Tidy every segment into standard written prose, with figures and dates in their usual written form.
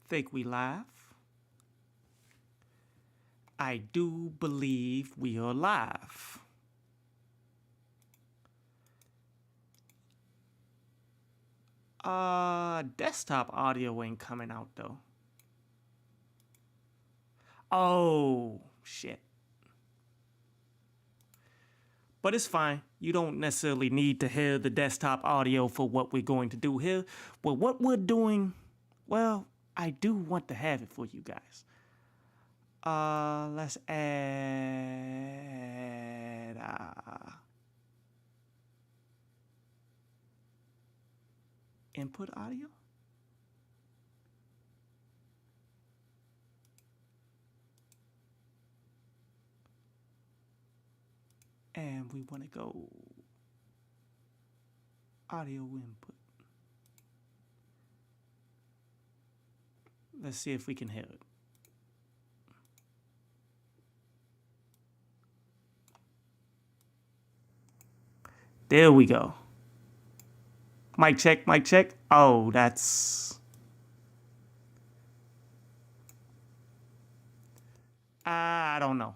think we live. I do believe we are live. Desktop audio ain't coming out though. Oh, shit. But it's fine. You don't necessarily need to hear the desktop audio for what we're going to do here. But what we're doing, well, I do want to have it for you guys. Let's add input audio. And we want to go audio input. Let's see if we can hear it. There we go. Mic check, mic check. Oh, that's... I don't know.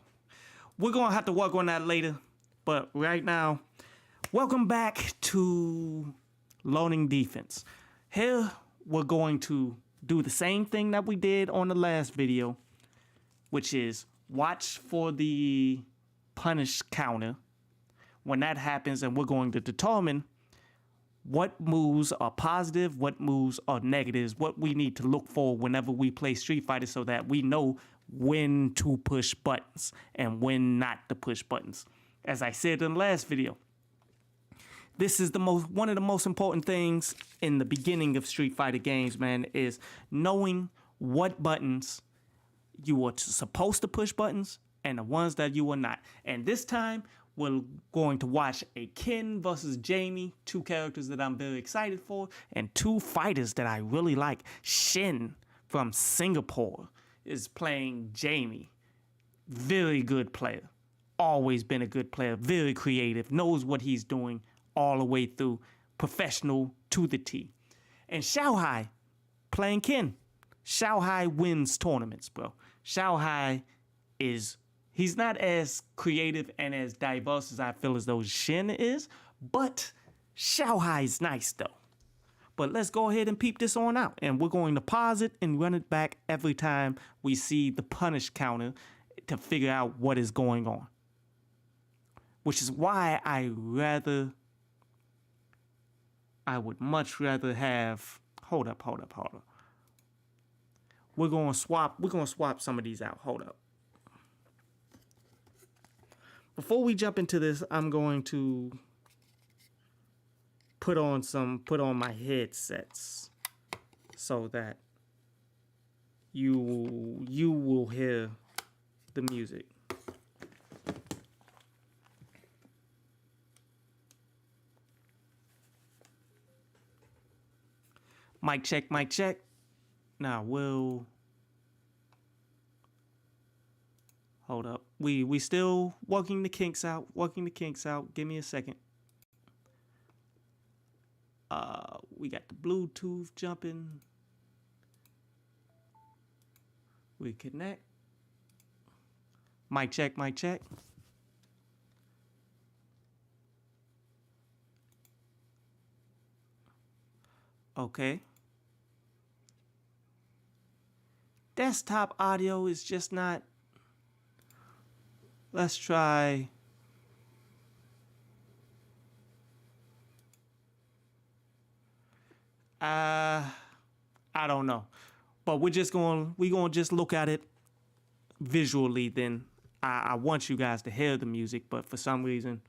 We're going to have to work on that later. But right now, welcome back to Loading Defense. Here, we're going to do the same thing that we did on the last video, which is watch for the punish counter. When that happens, and we're going to determine what moves are positive, what moves are negatives, what we need to look for whenever we play Street Fighter so that we know when to push buttons and when not to push buttons. As I said in the last video, this is one of the most important things in the beginning of Street Fighter games, man, is knowing what buttons you are supposed to push buttons and the ones that you are not. And this time, we're going to watch a Ken versus Jamie, two characters that I'm very excited for, and two fighters that I really like. Xian from Singapore is playing Jamie. Very good player. Always been a good player. Very creative. Knows what he's doing all the way through. Professional to the T. And Xiaohai playing Ken. Xiaohai wins tournaments, bro. Xiaohai is... He's not as creative and as diverse as I feel as though Xian is, but Xiaohai is nice though. But let's go ahead and peep this on out. And we're going to pause it and run it back every time we see the punish counter to figure out what is going on. Which is why I would much rather have, hold up. We're going to swap some of these out. Hold up. Before we jump into this, I'm going to put on my headsets so that you will hear the music. Mic check, mic check. Now we'll hold up. We still working the kinks out. Give me a second. We got the Bluetooth jumping. We connect. Mic check, mic check. Okay. Desktop audio is just not... Let's try... I don't know. But we're going to just look at it visually then. I want you guys to hear the music, but for some reason...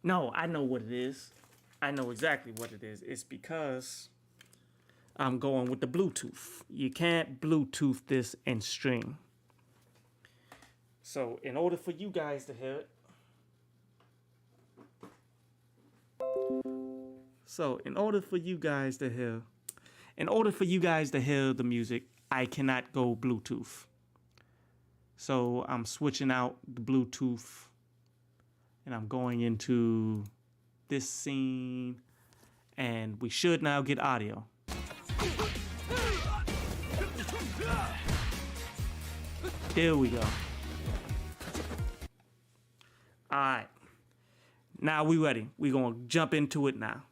No, I know what it is. I know exactly what it is. It's because I'm going with the Bluetooth. You can't Bluetooth this and stream. So in order for you guys to hear the music, I cannot go Bluetooth. So I'm switching out the Bluetooth and I'm going into this scene and we should now get audio. There we go. All right. Now we ready. We're going to jump into it now.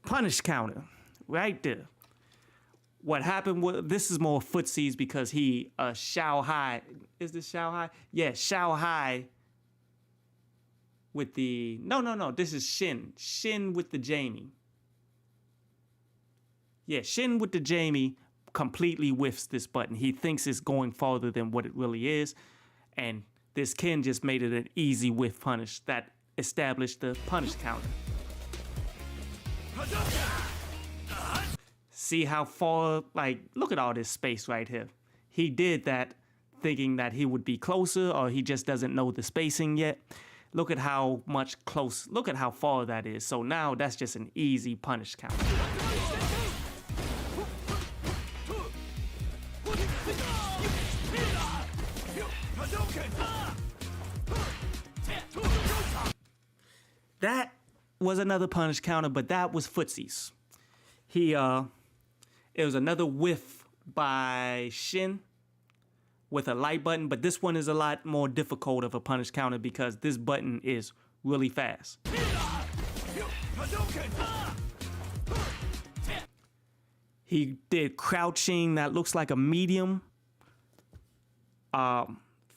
Punish counter. Right there. What happened was, this is more footsies because he, Xiaohai. Is this Xiaohai? Yeah, Xiaohai with the, no, this is Xian. Xian with the Jamie. Yeah, Xian with the Jamie completely whiffs this button. He thinks it's going farther than what it really is. And this Ken just made it an easy whiff punish that established the punish counter. See how far, like, look at all this space right here. He did that thinking that he would be closer, or he just doesn't know the spacing yet. Look at how much close, look at how far that is. So now that's just an easy punish counter. That was another punish counter, but that was footsies. It was another whiff by Xian with a light button, but this one is a lot more difficult of a punish counter because this button is really fast. He did crouching that looks like a medium. For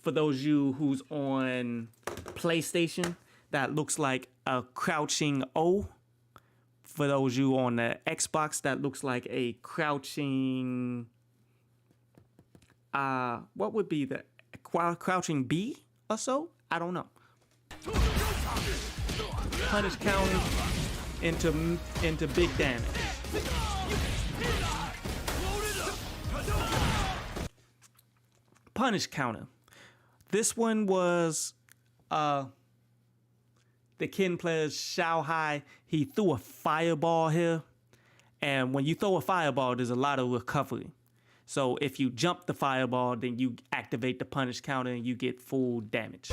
those of you who's on PlayStation, that looks like a crouching O. For those of you on the Xbox, that looks like a crouching, what would be the crouching B or so? I don't know. Punish counter into big damage. Punish counter. This one was the Ken player's Xiaohai. He threw a fireball here. And when you throw a fireball, there's a lot of recovery. So if you jump the fireball, then you activate the punish counter and you get full damage.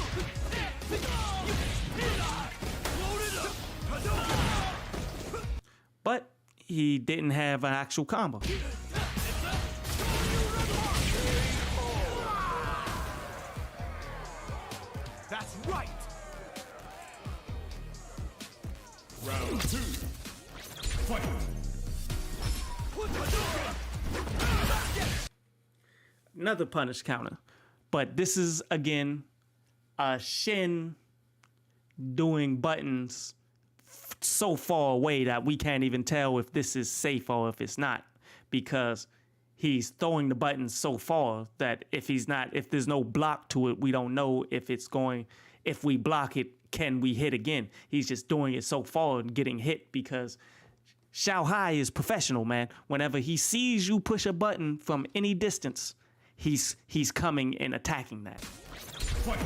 But he didn't have an actual combo. That's right. Round 2. Fight. Another punish counter. But this is, again, Xian doing buttons so far away that we can't even tell if this is safe or if it's not. Because he's throwing the buttons so far that if there's no block to it, we don't know if it's going, if we block it, can we hit again? He's just doing it so far and getting hit because Xiaohai is professional, man. Whenever he sees you push a button from any distance, he's coming and attacking that. Fight.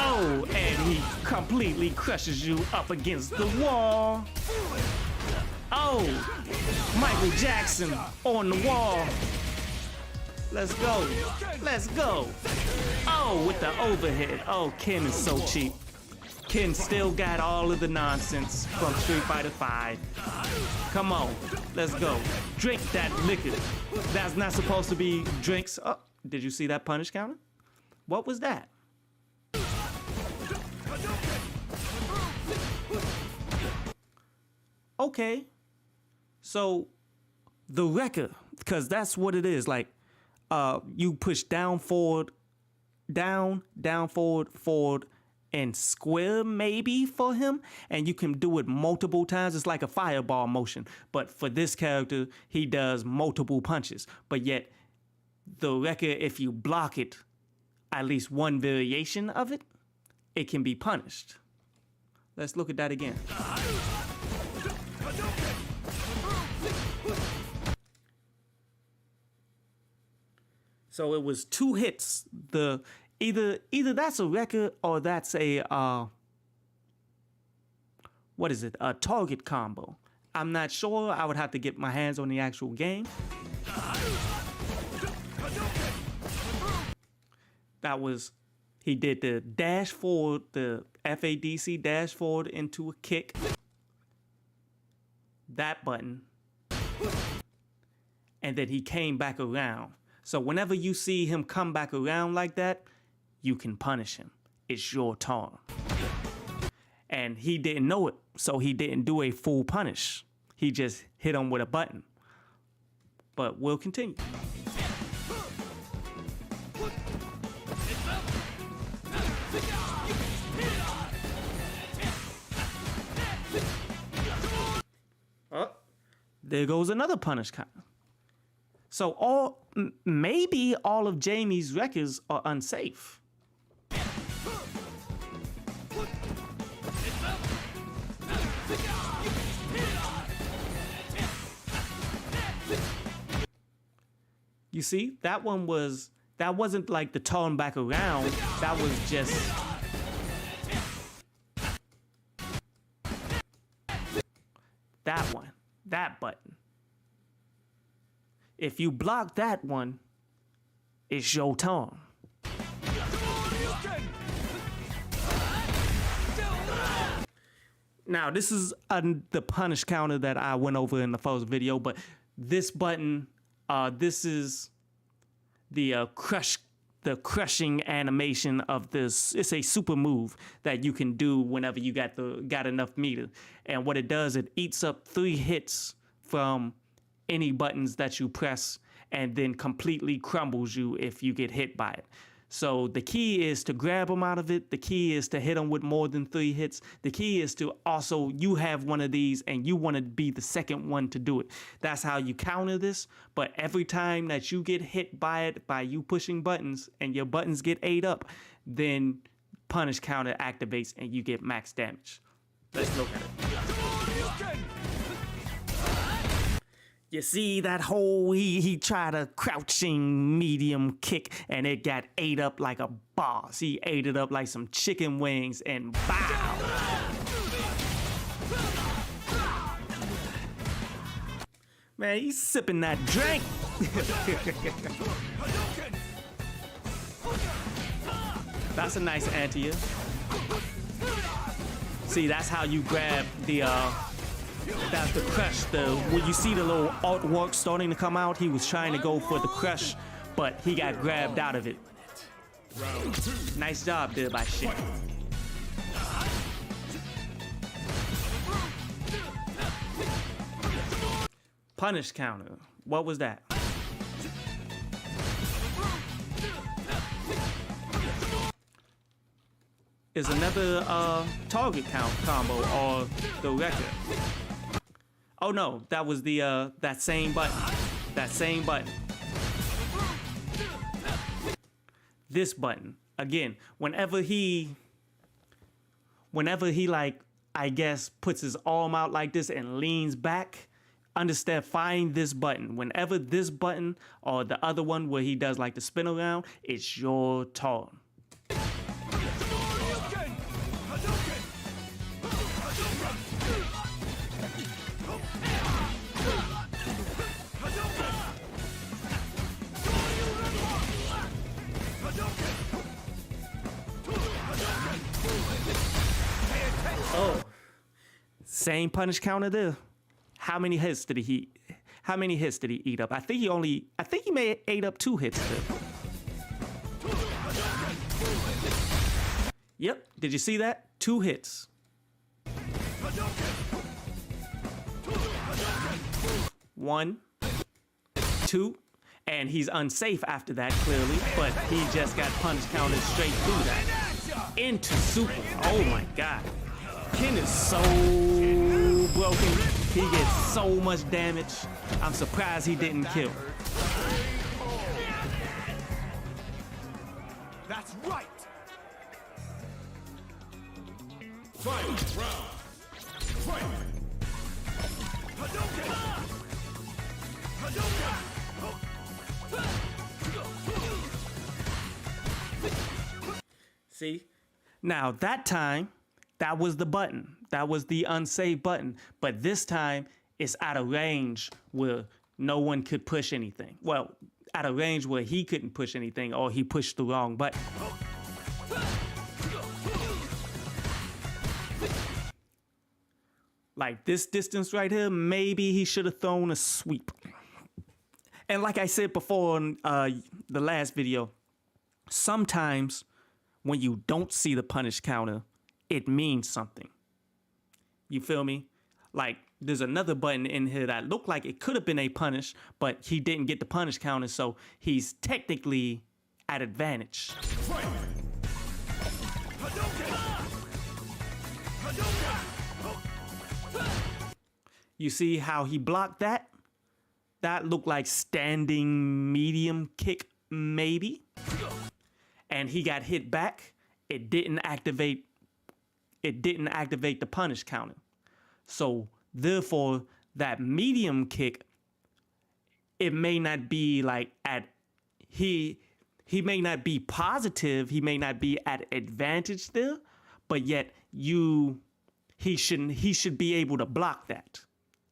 Oh, and he completely crushes you up against the wall. Oh, Michael Jackson on the wall. Let's go. Let's go. Oh, with the overhead. Oh, Ken is so cheap. Ken still got all of the nonsense from Street Fighter V. Come on, let's go. Drink that liquor. That's not supposed to be drinks. Oh, did you see that punish counter? What was that? Okay, so the wrecker, because that's what it is. Like, you push down, forward, down, forward, forward, and square maybe for him, and you can do it multiple times. It's like a fireball motion, but for this character, he does multiple punches. But yet, the wrecker, if you block it at least one variation of it, it can be punished. Let's look at that again. So it was 2 hits. Either that's a record or that's a what is it? A target combo. I'm not sure. I would have to get my hands on the actual game. That was, he did the dash forward, the FADC dash forward into a kick. That button. And then he came back around. So whenever you see him come back around like that, you can punish him. It's your turn. And he didn't know it, so he didn't do a full punish. He just hit him with a button. But we'll continue. Oh, there goes another punish count. So maybe all of Jamie's records are unsafe. You see, that wasn't like the turn back around. That was just that one, that button. If you block that one, it's your turn. Now, this is the punish counter that I went over in the first video, but this button, this is the crushing animation of this. It's a super move that you can do whenever you got enough meter. And what it does, it eats up 3 hits from any buttons that you press and then completely crumbles you if you get hit by it. So the key is to grab them out of it. The key is to hit them with more than 3 hits. The key is to also, you have one of these and you want to be the second one to do it. That's how you counter this. But every time that you get hit by it, by you pushing buttons and your buttons get ate up, then punish counter activates and you get max damage. Let's look at it. You see that hole? He tried a crouching medium kick and it got ate up like a boss. He ate it up like some chicken wings and bow. Man, he's sipping that drink. That's a nice anti. See, that's how you grab the that's the crush. When you see the little artwork starting to come out, he was trying to go for the crush, but he got grabbed out of it. Nice job there by Xian. Punish counter. What was that? Is another target count combo or the record. Oh no, that was the that same button. That same button. This button. Again, whenever he like, I guess, puts his arm out like this and leans back, understand, find this button. Whenever this button or the other one where he does like the spin around, it's your turn. Oh, same punish counter there. How many hits did he eat up? I think he may have ate up 2 hits there. Yep, did you see that? 2 hits. 1, 2, and he's unsafe after that, clearly, but he just got punch counted straight through that. Into super. Oh my god. Ken is so broken. He gets so much damage. I'm surprised he didn't kill. That's right. Final round. Fight. Hadouken! Hadouken! See? Now that time, that was the button. That was the unsave button. But this time, it's out of range where no one could push anything. Well, out of range where he couldn't push anything or he pushed the wrong button. Like this distance right here, maybe he should have thrown a sweep. And like I said before in the last video, sometimes when you don't see the punish counter, it means something. You feel me? Like there's another button in here that looked like it could have been a punish, but he didn't get the punish counter, so he's technically at advantage. You see how he blocked that? That looked like standing medium kick, maybe. And he got hit back. It didn't activate the punish counter. So therefore, that medium kick, it may not be like he may not be positive, he may not be at advantage there, but yet he should be able to block that.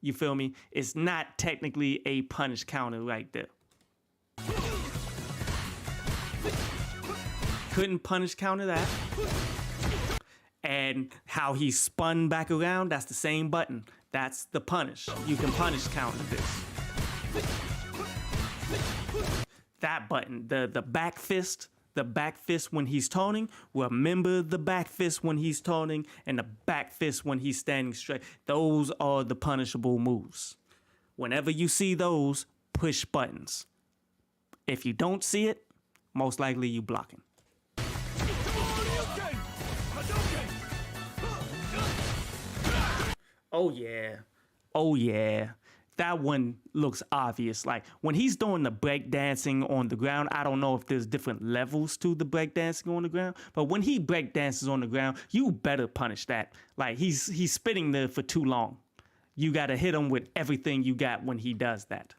You feel me? It's not technically a punish counter right there. Couldn't punish counter that. And how he spun back around, that's the same button. That's the punish. You can punish counter this. That button, the back fist when he's toning, remember the back fist when he's toning and the back fist when he's standing straight. Those are the punishable moves. Whenever you see those, push buttons. If you don't see it, most likely you blocking. Oh yeah. Oh yeah. That one looks obvious. Like when he's doing the break dancing on the ground, I don't know if there's different levels to the break dancing on the ground, but when he break dances on the ground, you better punish that. Like he's spitting there for too long. You gotta hit him with everything you got when he does that.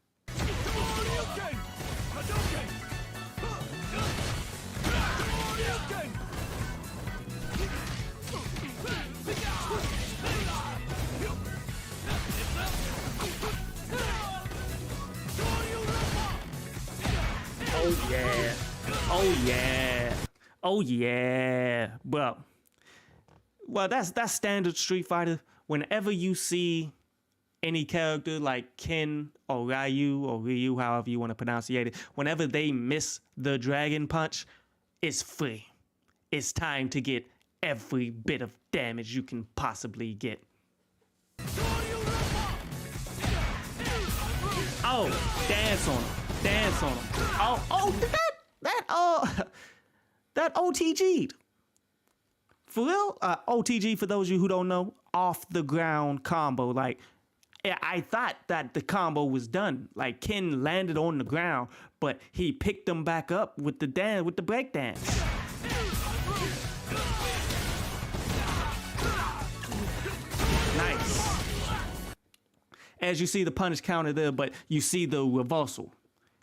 Oh yeah. Oh yeah. Oh yeah. Well, that's standard Street Fighter. Whenever you see any character like Ken or Ryu, however you want to pronounce it, whenever they miss the dragon punch, it's free. It's time to get every bit of damage you can possibly get. Oh, dance on him. Dance on him. That OTG'd. For real? OTG, for those of you who don't know, off the ground combo. Like, I thought that the combo was done. Like, Ken landed on the ground, but he picked him back up with the break dance. Nice. As you see the punish counter there, but you see the reversal.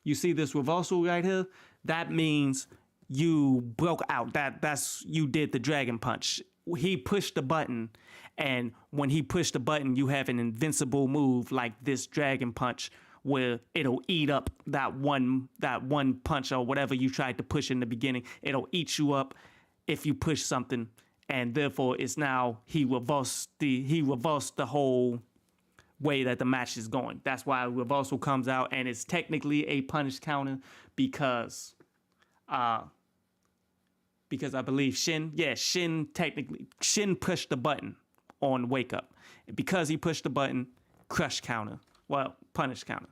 You see this reversal right here? That means you broke out. That's you did the dragon punch. He pushed the button, and when he pushed the button, you have an invincible move like this dragon punch where it'll eat up that one punch or whatever you tried to push in the beginning. It'll eat you up if you push something, and therefore it's now he reversed the whole way that the match is going. That's why reversal comes out, and it's technically a punish counter because I believe Shin pushed the button on wake up. Because he pushed the button, crush counter. Well, punish counter.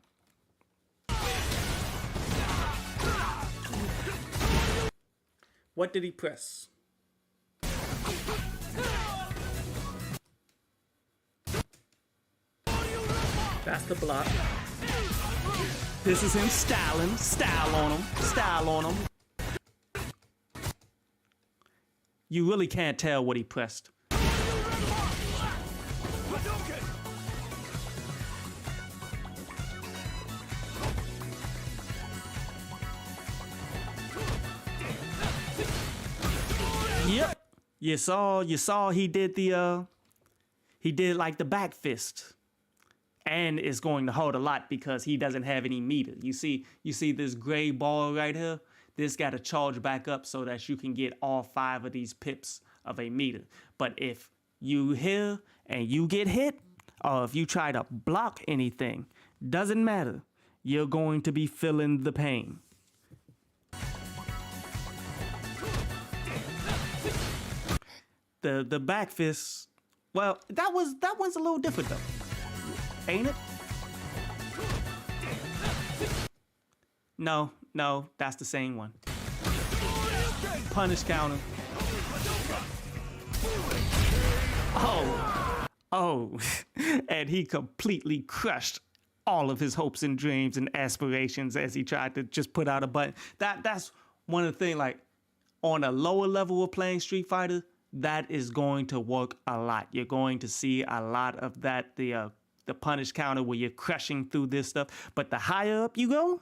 What did he press? That's the block. This is him styling. Style on him. you really can't tell what he pressed. Yep. You saw he did like the back fist. And it's going to hold a lot because he doesn't have any meter. You see this gray ball right here? This got to charge back up so that you can get all 5 of these pips of a meter. But if you hear and you get hit, or if you try to block anything, doesn't matter. You're going to be feeling the pain. The back fist, well, that one's a little different though. Ain't it? No, that's the same one. Punish counter. Oh, and he completely crushed all of his hopes and dreams and aspirations as he tried to just put out a button. That's one of the things, like, on a lower level of playing Street Fighter, that is going to work a lot. You're going to see a lot of that, the punish counter where you're crushing through this stuff. But the higher up you go,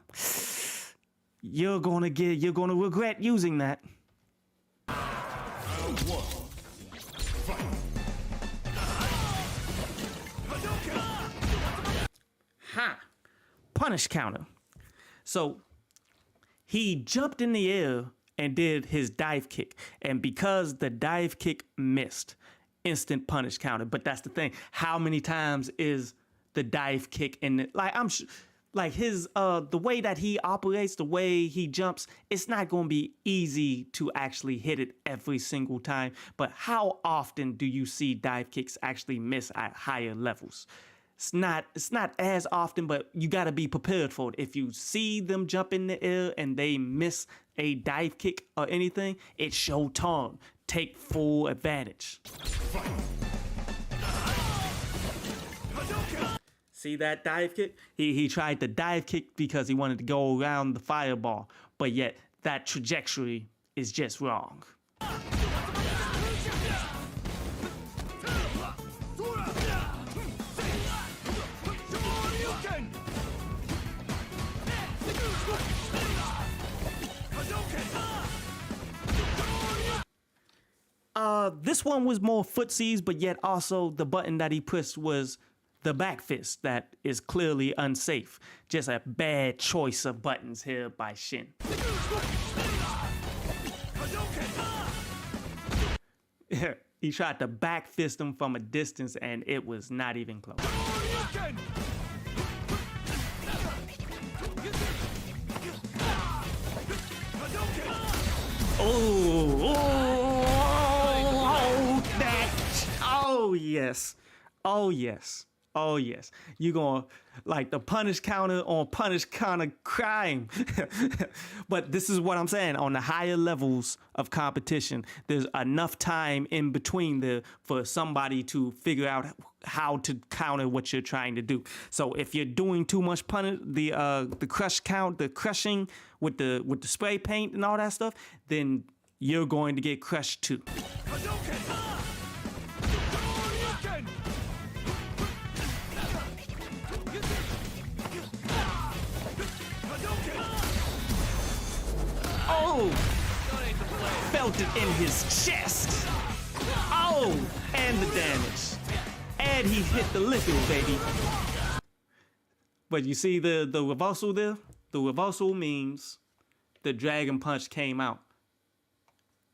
you're gonna regret using that. Punish counter. So he jumped in the air and did his dive kick, and because the dive kick missed, instant punish counter. But that's the thing. How many times is the dive kick in it? Like, like his the way that he operates, the way he jumps, it's not going to be easy to actually hit it every single time. But how often do you see dive kicks actually miss at higher levels? It's not as often, but you got to be prepared for it. If you see them jump in the air and they miss a dive kick or anything, it's your turn. Take full advantage. See that dive kick? He tried to dive kick because he wanted to go around the fireball, but yet that trajectory is just wrong. This one was more footsies, but yet also the button that he pushed was the back fist that is clearly unsafe. Just a bad choice of buttons here by Xian. He tried to back fist him from a distance and it was not even close. Oh yes. You gonna like the punish counter on punish counter crime. But this is what I'm saying. On the higher levels of competition, there's enough time in between there for somebody to figure out how to counter what you're trying to do. So if you're doing too much the crushing with the spray paint and all that stuff, then you're going to get crushed too. Oh! Felt it in his chest. Oh! And the damage. And he hit the liquid, baby. But you see the reversal there? The reversal means the Dragon Punch came out.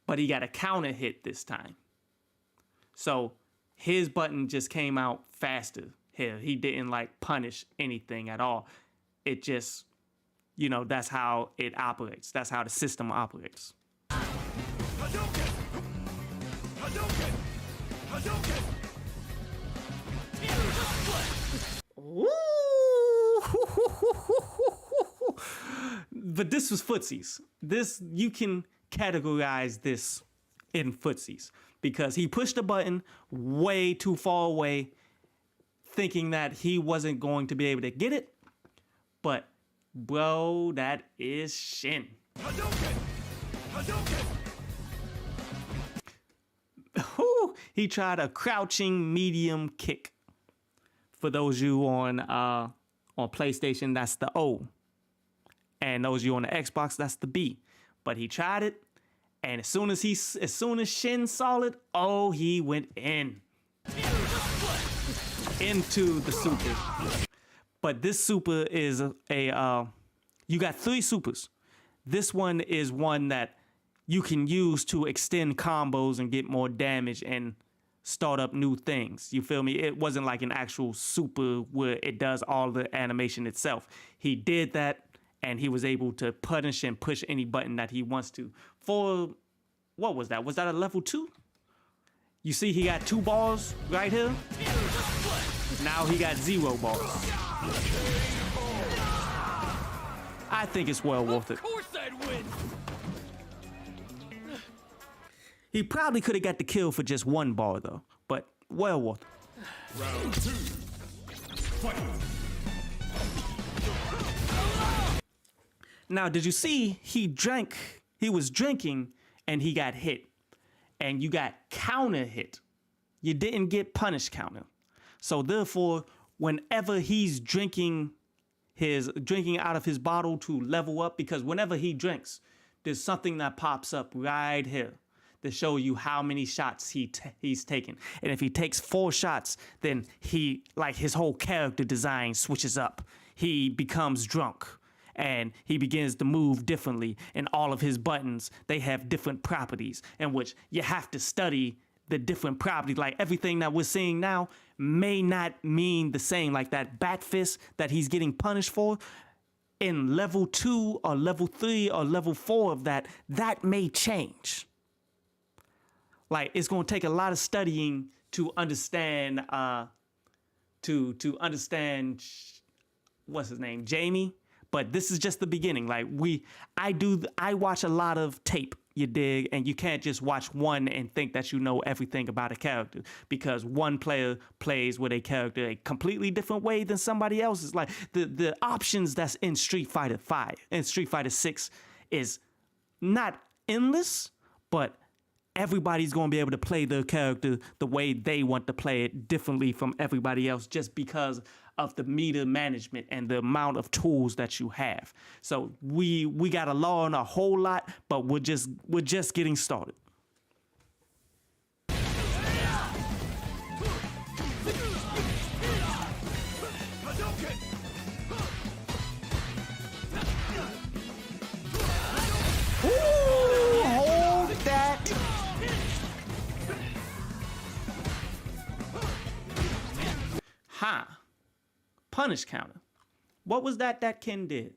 But he got a counter hit this time. So his button just came out faster here. He didn't like punish anything at all. It just, you know, that's how it operates. That's how the system operates. Ooh. But this was footsies. This, you can categorize this in footsies because he pushed the button way too far away, thinking that he wasn't going to be able to get it. But bro, that is Xian. He tried a crouching medium kick. For those of you on PlayStation, that's the O. And those of you on the Xbox, that's the B. But he tried it, and as soon as Xian saw it, oh, he went into the super. But this super is you got 3 supers. This one is one that you can use to extend combos and get more damage and start up new things. You feel me? It wasn't like an actual super where it does all the animation itself. He did that, and he was able to punish and push any button that he wants to. For, what was that? Was that a level 2? You see he got 2 bars right here? Now he got 0 bars. I think it's well worth it. Of course I'd win. He probably could have got the kill for just 1 bar though, but well worth it. Round 2. Fight. Now, did you see he was drinking and he got hit, and you got counter hit. You didn't get punish counter. So therefore, whenever he's drinking out of his bottle to level up, because whenever he drinks, there's something that pops up right here to show you how many shots he's taken. And if he takes 4 shots, then his whole character design switches up. He becomes drunk and he begins to move differently, and all of his buttons, they have different properties in which you have to study the different properties. Like everything that we're seeing now may not mean the same. Like that bat fist that he's getting punished for in level 2 or level 3 or level 4 of that may change. Like it's going to take a lot of studying to understand to understand what's his name, Jamie. But this is just the beginning. Like I watch a lot of tape, you dig, and you can't just watch one and think that you know everything about a character, because one player plays with a character a completely different way than somebody else's. Like the options that's in Street Fighter 5 and Street Fighter 6 is not endless, but everybody's going to be able to play their character the way they want to play it differently from everybody else, just because of the meter management and the amount of tools that you have. So we got to learn a whole lot, but we're just getting started. Ooh, hold that. Ha. Punish counter. What was that Ken did?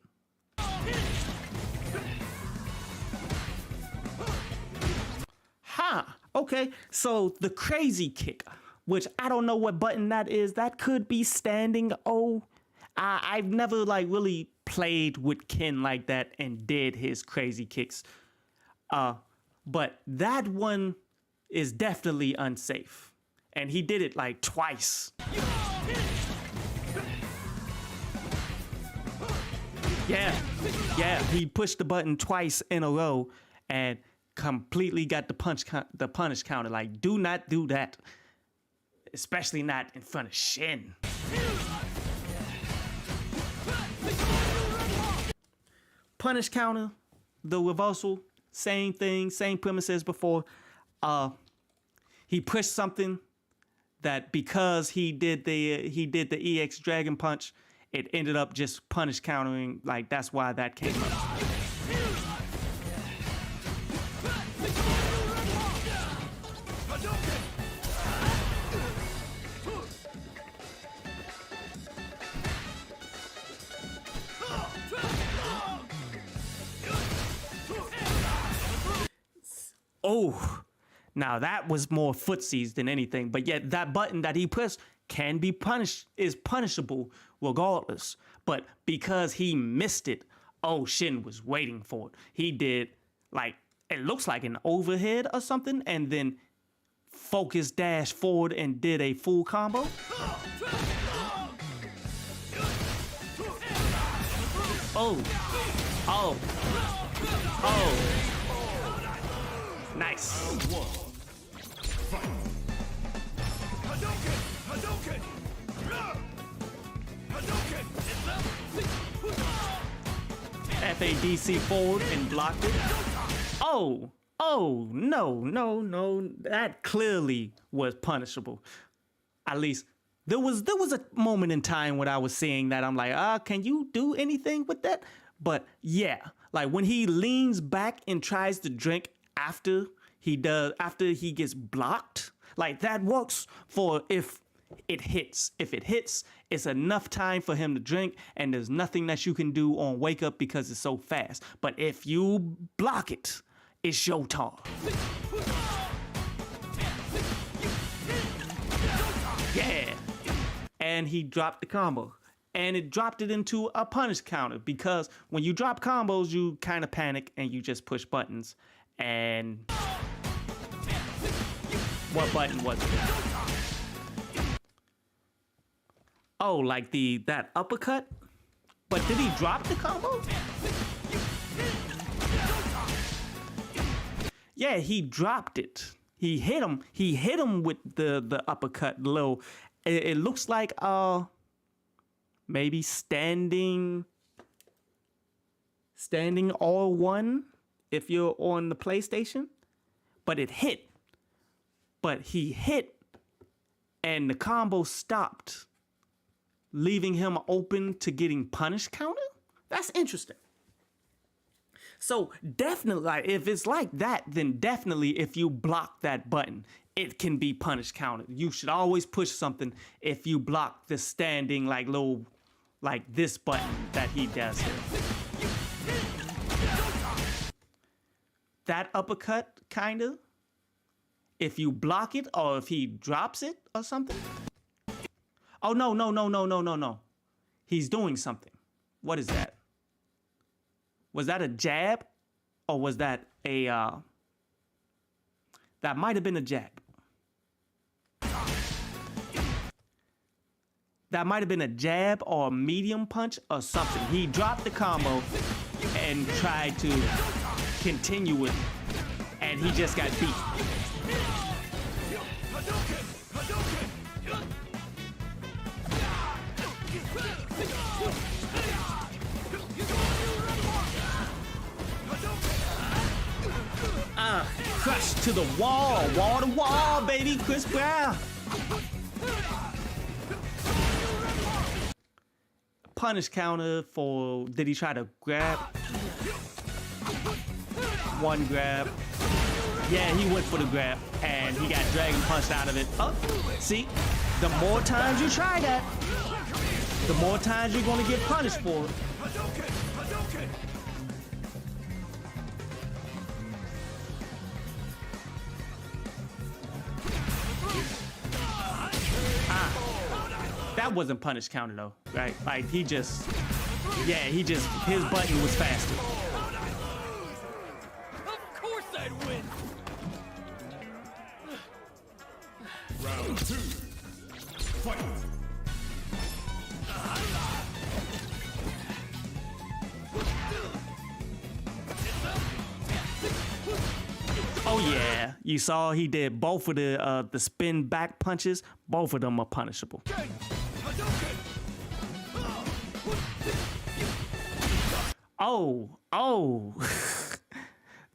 Ha! Okay, so the crazy kick, which I don't know what button that is. That could be standing O. I've never really played with Ken like that and did his crazy kicks. But that one is definitely unsafe. And he did it twice. Yeah, he pushed the button twice in a row and completely got the punish counter. Like, do not do that, especially not in front of Xian. Punish counter, the reversal, same thing, same premise as before. He pushed something that because he did the EX Dragon Punch, it ended up just punish countering. Like, that's why that came up. Oh, now that was more footsies than anything, but yet that button that he pressed can be punished, is punishable regardless. But because he missed it, oh, Xian was waiting for it. He did, it looks like an overhead or something, and then focus dash forward and did a full combo. Oh. Nice. Hadouken! Hadouken! FADC forward and blocked it. Oh, no. That clearly was punishable. At least there was a moment in time when I was seeing that I'm like, can you do anything with that? But yeah, like when he leans back and tries to drink after he gets blocked, like that works for if it hits. If it hits, it's enough time for him to drink, and there's nothing that you can do on wake up because it's so fast. But if you block it, it's your turn. Yeah. And he dropped the combo. And it dropped it into a punish counter because when you drop combos, you kind of panic and you just push buttons. And what button was it? Oh, like that uppercut? But did he drop the combo? Yeah, he dropped it. He hit him. He hit him with the uppercut low. It looks like maybe standing R1 if you're on the PlayStation. But it hit. But he hit and the combo stopped, leaving him open to getting punish counter? That's interesting. So definitely, like, if it's like that, then definitely if you block that button, it can be punish counter. You should always push something if you block the standing like this button that he does here. That uppercut, kinda. If you block it or if he drops it or something. Oh, no. He's doing something. What is that? Was that a jab? Or was that a, that might have been a jab. That might have been a jab or a medium punch or something. He dropped the combo and tried to continue it, and he just got beat. Crush to the wall to wall, baby, Chris Brown. Punish counter for, did he try to grab? One grab. Yeah, he went for the grab, and he got dragon punched out of it. Oh, see, the more times you try that, the more times you're gonna get punished for it. That wasn't punish counter though, right? Like his button was faster. Of course I'd win. Round 2. Fight. Oh yeah, you saw he did both of the spin back punches. Both of them are punishable. Oh,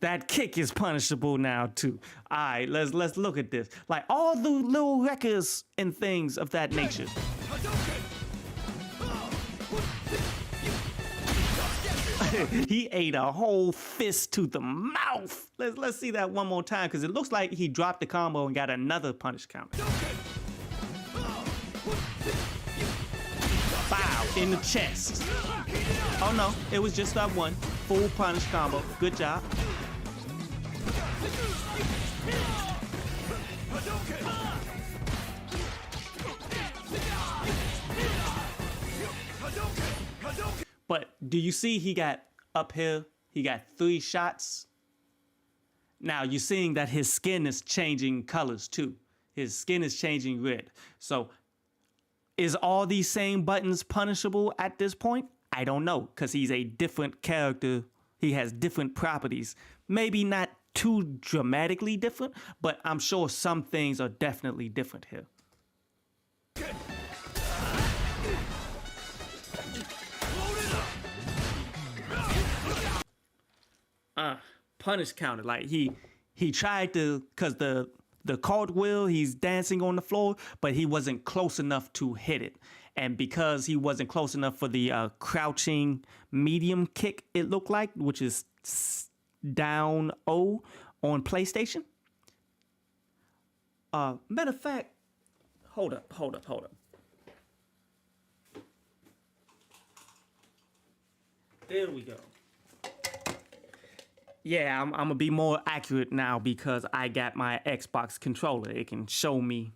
that kick is punishable now too. All right, let's look at this. Like all the little records and things of that nature. He ate a whole fist to the mouth. Let's see that one more time because it looks like he dropped the combo and got another punish counter. Bow in the chest. Oh no, it was just that one full punish combo. Good job. But do you see he got up here? He got 3 shots. Now you're seeing that his skin is changing colors too. His skin is changing red. So is all these same buttons punishable at this point? I don't know, because he's a different character. He has different properties. Maybe not too dramatically different, but I'm sure some things are definitely different here. punish counter. Like he tried to, cause the cartwheel, he's dancing on the floor, but he wasn't close enough to hit it. And because he wasn't close enough for the crouching medium kick, it looked like, which is down O on PlayStation. Matter of fact, hold up. There we go. Yeah, I'm gonna be more accurate now because I got my Xbox controller. It can show me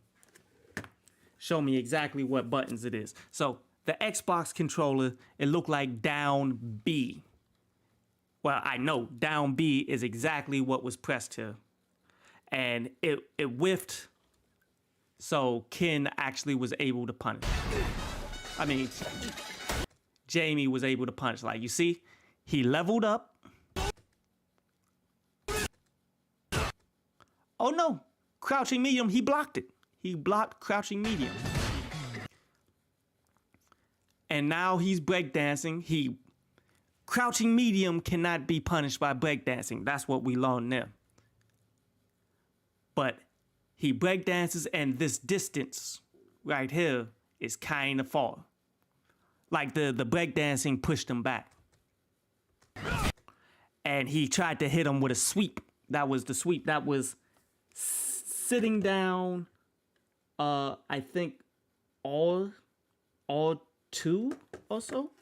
exactly what buttons it is. So the Xbox controller, it looked like down B. Well, I know down B is exactly what was pressed here. And it whiffed, so Ken actually was able to punish. I mean, Jamie was able to punish. Like, you see, he leveled up. Oh no, crouching medium, he blocked it. He blocked crouching medium. And now he's breakdancing. Crouching medium cannot be punished by breakdancing. That's what we learned there. But he breakdances, and this distance right here is kind of far. Like the breakdancing pushed him back. And he tried to hit him with a sweep. That was the sweep. That was sitting down, I think all two or so.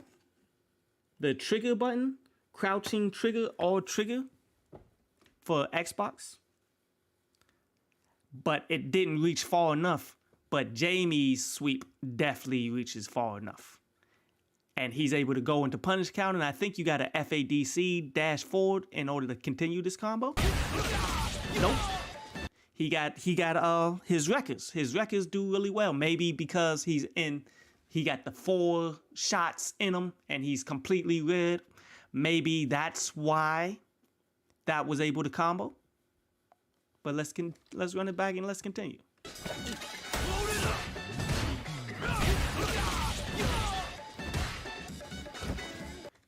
The trigger button, crouching trigger, all trigger for Xbox. But it didn't reach far enough. But Jamie's sweep definitely reaches far enough. And he's able to go into punish count, and I think you got a FADC dash forward in order to continue this combo. Nope. He got his records. His records do really well. Maybe because he got the 4 shots in him and he's completely red. Maybe that's why that was able to combo. But let's run it back and let's continue.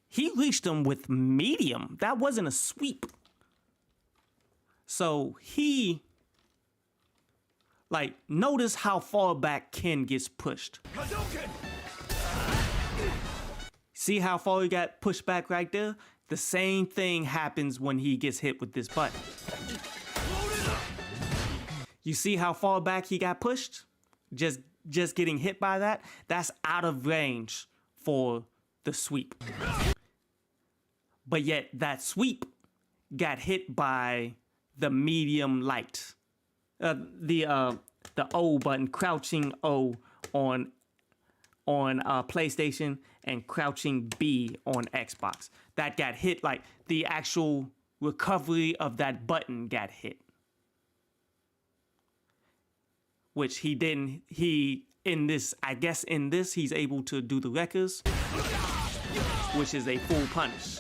He reached him with medium. That wasn't a sweep. So notice how far back Ken gets pushed. See how far he got pushed back right there? The same thing happens when he gets hit with this button. You see how far back he got pushed? Just getting hit by that? That's out of range for the sweep. But yet that sweep got hit by the medium light. The O button, crouching O on PlayStation and crouching B on Xbox. That got hit, like the actual recovery of that button got hit. Which he didn't, I guess in this, he's able to do the records, which is a full punish.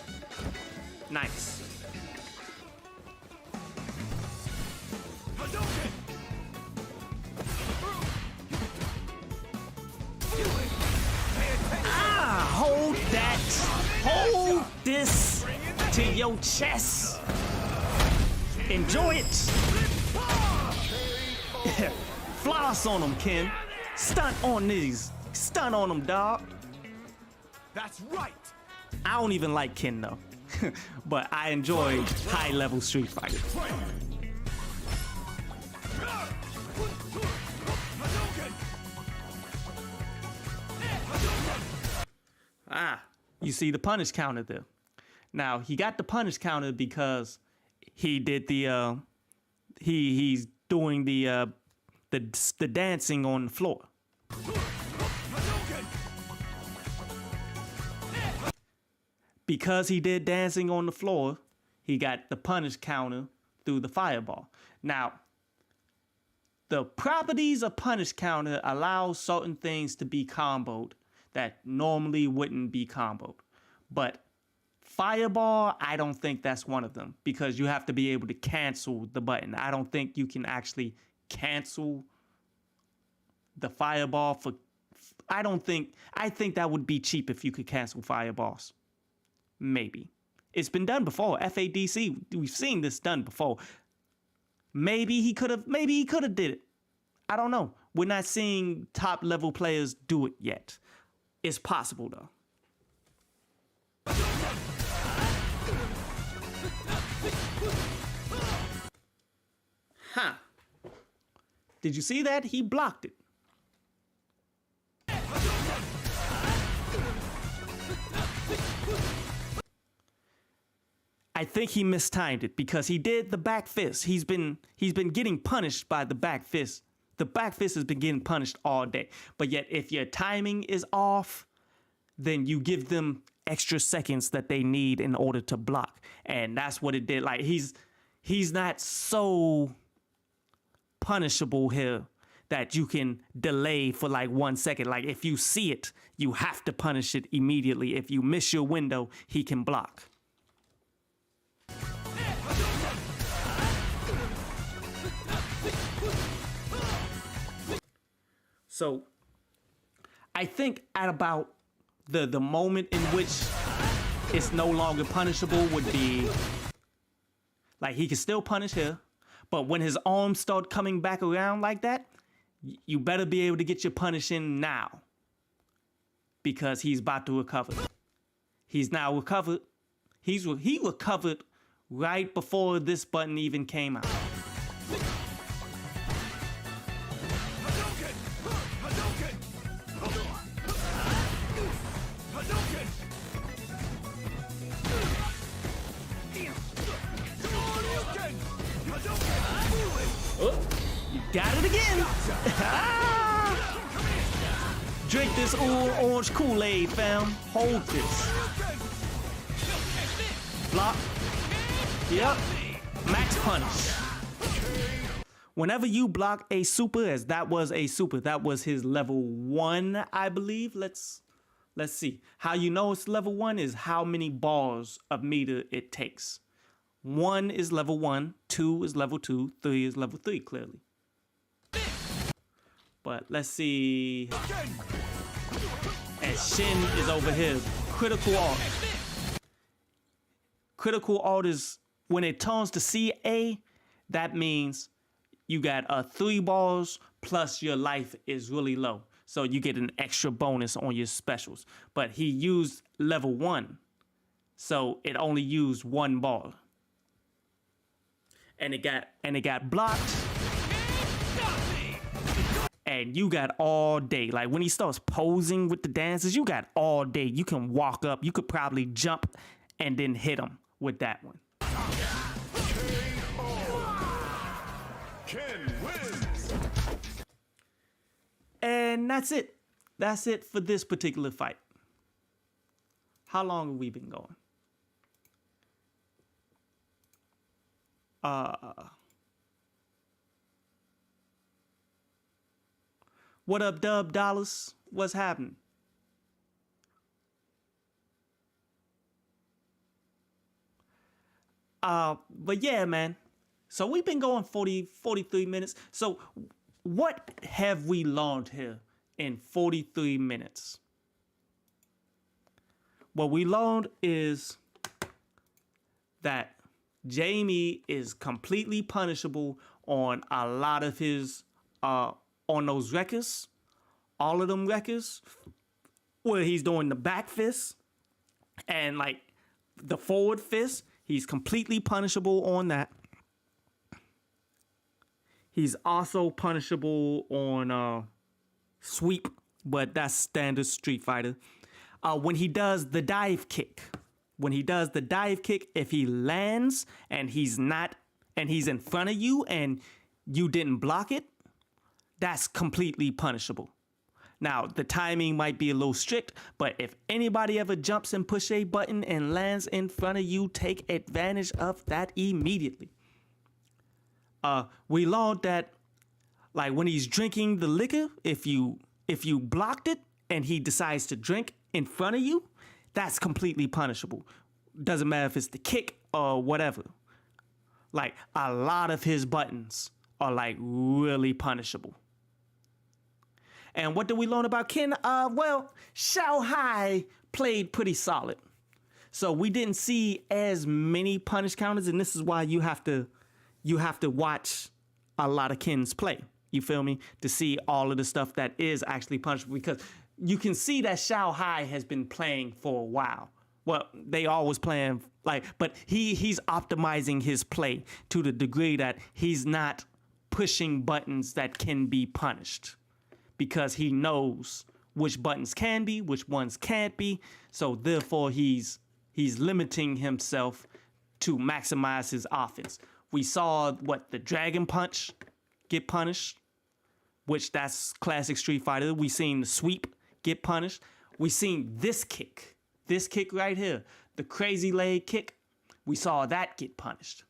Nice. Hold that. Hold this to your chest. Enjoy it. Floss on them, Ken. Stunt on these. Stunt on them, dog. That's right. I don't even like Ken, though. But I enjoy high-level Street Fighter. You see the punish counter there. Now, he got the punish counter because he did the, he's doing the dancing on the floor. Because he did dancing on the floor, he got the punish counter through the fireball. Now, the properties of punish counter allow certain things to be comboed that normally wouldn't be comboed. But fireball, I don't think that's one of them because you have to be able to cancel the button. I don't think you can actually cancel the fireball for, I think that would be cheap if you could cancel fireballs. Maybe. It's been done before. FADC, we've seen this done before. Maybe he could have did it. I don't know. We're not seeing top level players do it yet. It's possible though. Huh. Did you see that? He blocked it. I think he mistimed it because he did the back fist. He's been getting punished by the back fist. The back fist has been getting punished all day. But yet if your timing is off, then you give them extra seconds that they need in order to block. And that's what it did. Like he's not so punishable here that you can delay for like 1 second. Like if you see it, you have to punish it immediately. If you miss your window, he can block. So I think at about the moment in which it's no longer punishable would be like he can still punish here, but when his arms start coming back around like that, you better be able to get your punish in now because he's about to recover. He's now recovered. He recovered right before this button even came out. Oh, you got it again. Drink this orange Kool-Aid, fam. Hold this. Block. Yep. Max punish. Whenever you block a super, as that was a super, that was his level 1, I believe. Let's see. How you know it's level 1 is how many bars of meter it takes. 1 is level 1, 2 is level 2, 3 is level 3, clearly. But let's see. And Xian is over here. Critical art. Critical art is when it turns to CA, that means you got 3 bars plus your life is really low. So you get an extra bonus on your specials. But he used level 1. So it only used 1 bar. And it got blocked. And you got all day. Like when he starts posing with the dances, you got all day. You can walk up. You could probably jump and then hit him with that one. Ken wins. And that's it. That's it for this particular fight. How long have we been going? What up, Dub Dollars? What's happening? But yeah, man. So we've been going 43 minutes. So what have we learned here in 43 minutes? What we learned is that Jamie is completely punishable on a lot of his, on those records, all of them records, where he's doing the back fist and like the forward fist. He's completely punishable on that. He's also punishable on sweep, but that's standard Street Fighter. When he does the dive kick, if he lands and he's in front of you and you didn't block it, that's completely punishable. Now, the timing might be a little strict, but if anybody ever jumps and push a button and lands in front of you, take advantage of that immediately. We learned that, like when he's drinking the liquor, if you blocked it and he decides to drink in front of you, that's completely punishable. Doesn't matter if it's the kick or whatever. Like a lot of his buttons are like really punishable. And what did we learn about Ken? Well, Xiaohai played pretty solid. So we didn't see as many punish counters, and this is why you have to watch a lot of Kens play. You feel me? To see all of the stuff that is actually punishable, because you can see that Xiaohai has been playing for a while. Well, they always playing but he's optimizing his play to the degree that he's not pushing buttons that can be punished, because he knows which buttons can be, which ones can't be. So therefore he's limiting himself to maximize his offense. We saw the Dragon Punch get punished, which that's classic Street Fighter. We seen the sweep get punished. We seen this kick right here, the crazy leg kick. We saw that get punished.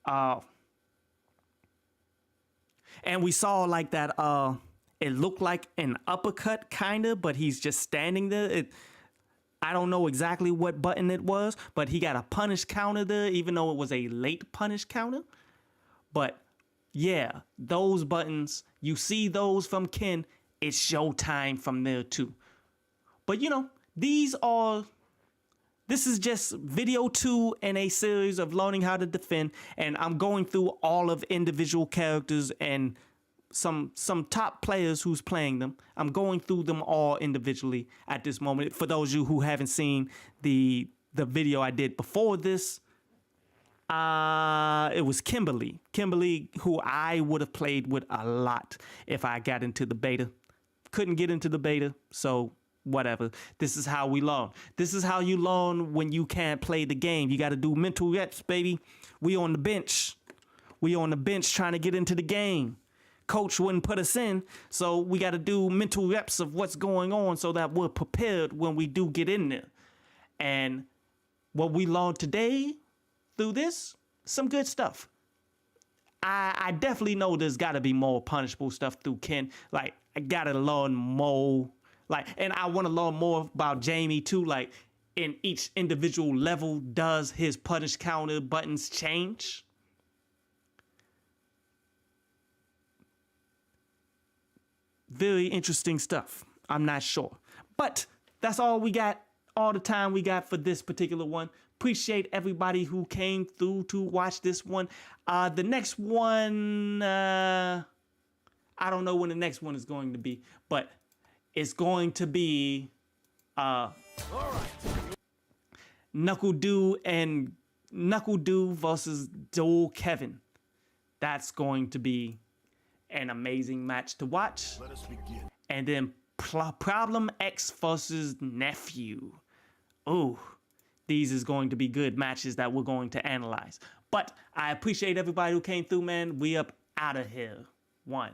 And we saw that, it looked like an uppercut kinda, but he's just standing there. I don't know exactly what button it was, but he got a punish counter there, even though it was a late punish counter. But yeah, those buttons, you see those from Ken, it's showtime from there too. But this is just video 2 in a series of learning how to defend, and I'm going through all of individual characters and some top players who's playing them. I'm going through them all individually at this moment. For those of you who haven't seen the video I did before this, it was Kimberly, who I would have played with a lot if I got into the beta. Couldn't get into the beta, so whatever. This is how we learn. This is how you learn when you can't play the game. You got to do mental reps, baby. We on the bench. We on the bench trying to get into the game. Coach wouldn't put us in, so we got to do mental reps of what's going on so that we're prepared when we do get in there. And what we learned today through this, some good stuff. I definitely know there's got to be more punishable stuff through Ken. I got to learn more. And I want to learn more about Jamie too. In each individual level, does his punish counter buttons change? Very interesting stuff. I'm not sure. But that's all we got, all the time we got for this particular one. Appreciate everybody who came through to watch this one. The next one, I don't know when the next one is going to be, but it's going to be Knuckle Dew versus Dual Kevin. That's going to be an amazing match to watch. Let us begin. And then Problem X versus Nephew. Oh, these is going to be good matches that we're going to analyze. But I appreciate everybody who came through, man. We up out of here. 1.